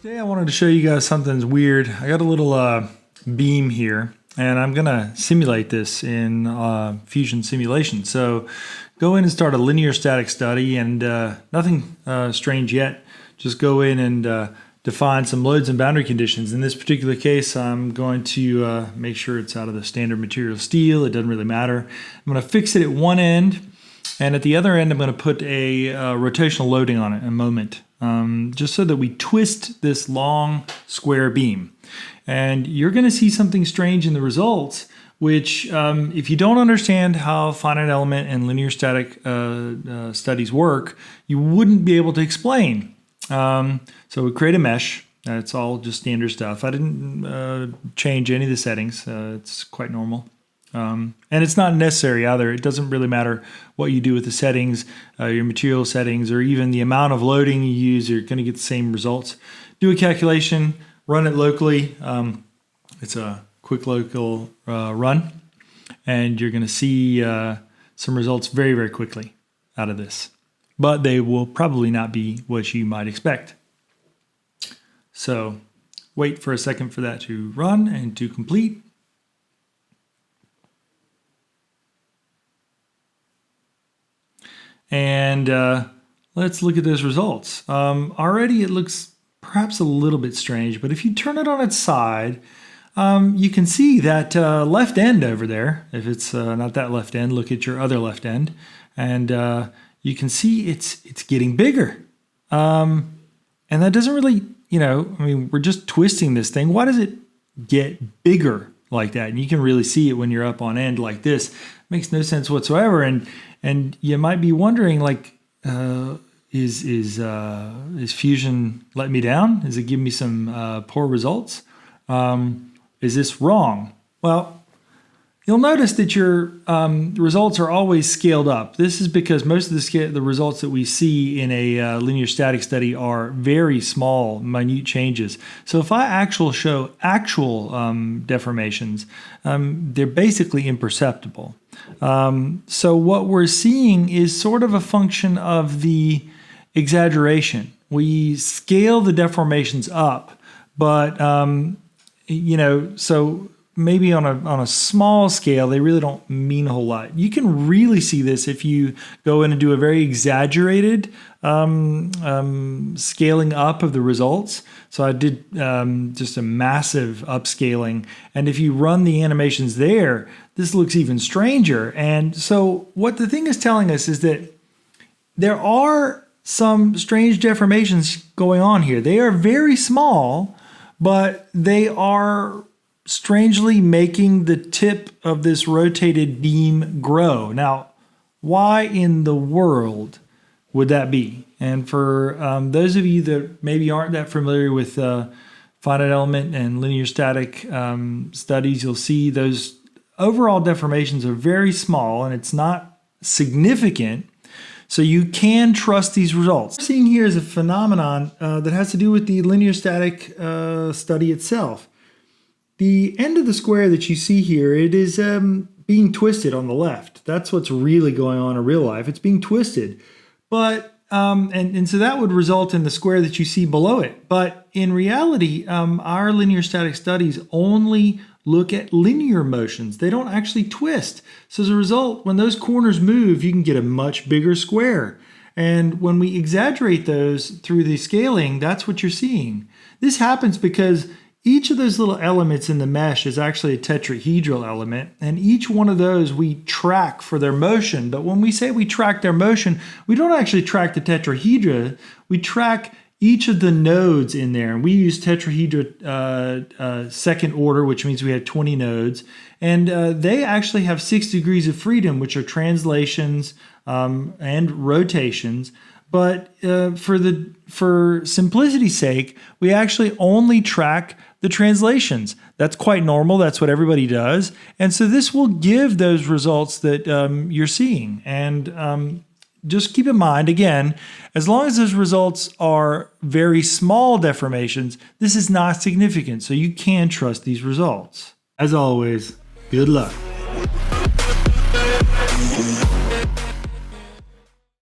Today I wanted to show you guys something weird. I got a little beam here, and I'm gonna simulate this in Fusion simulation. So go in and start a linear static study, and nothing strange yet. Just go in and define some loads and boundary conditions. In this particular case, I'm going to make sure it's out of the standard material steel. It doesn't really matter. I'm gonna fix it at one end, and at the other end I'm gonna put a rotational loading on it, a moment. Just so that we twist this long square beam. And you're going to see something strange in the results, which if you don't understand how finite element and linear static studies work, you wouldn't be able to explain. So we create a mesh. That's all just standard stuff. I didn't change any of the settings. It's quite normal. And it's not necessary either. It doesn't really matter what you do with the settings, your material settings, or even the amount of loading you use. You're going to get the same results. Do a calculation, run it locally. It's a quick local run, and you're going to see some results very, very quickly out of this. But they will probably not be what you might expect. So wait for a second for that to run and to complete. And let's look at those results. Already it looks perhaps a little bit strange, but if you turn it on its side, you can see that left end over there. If it's not that left end, look at your other left end, and you can see it's getting bigger. And that doesn't really, we're just twisting this thing. Why does it get bigger like that? And you can really see it when you're up on end like this. It makes no sense whatsoever. And you might be wondering, like, is Fusion letting me down? Is it giving me some poor results? Is this wrong? Well, you'll notice that your results are always scaled up. This is because most of the results that we see in a linear static study are very small, minute changes. So if I show actual deformations, they're basically imperceptible. So what we're seeing is sort of a function of the exaggeration. We scale the deformations up, but so maybe on a small scale, they really don't mean a whole lot. You can really see this if you go in and do a very exaggerated scaling up of the results. So I did just a massive upscaling. And if you run the animations there, this looks even stranger. And so what the thing is telling us is that there are some strange deformations going on here. They are very small, but they are strangely making the tip of this rotated beam grow. Now, why in the world would that be? And for those of you that maybe aren't that familiar with finite element and linear static studies, you'll see those overall deformations are very small and it's not significant. So you can trust these results. What we're seeing here is a phenomenon that has to do with the linear static study itself. The end of the square that you see here, it is being twisted on the left. That's what's really going on in real life. It's being twisted. But and so that would result in the square that you see below it. But in reality, our linear static studies only look at linear motions. They don't actually twist. So as a result, when those corners move, you can get a much bigger square. And when we exaggerate those through the scaling, that's what you're seeing. This happens because each of those little elements in the mesh is actually a tetrahedral element, and each one of those we track for their motion. But when we say we track their motion, we don't actually track the tetrahedra. We track each of the nodes in there, and we use tetrahedra second order, which means we have 20 nodes, and they actually have 6 degrees of freedom, which are translations and rotations. But for simplicity's sake, we actually only track the translations. That's quite normal. That's what everybody does. And so this will give those results that you're seeing. And just keep in mind, again, as long as those results are very small deformations, this is not significant. So you can trust these results. As always, good luck.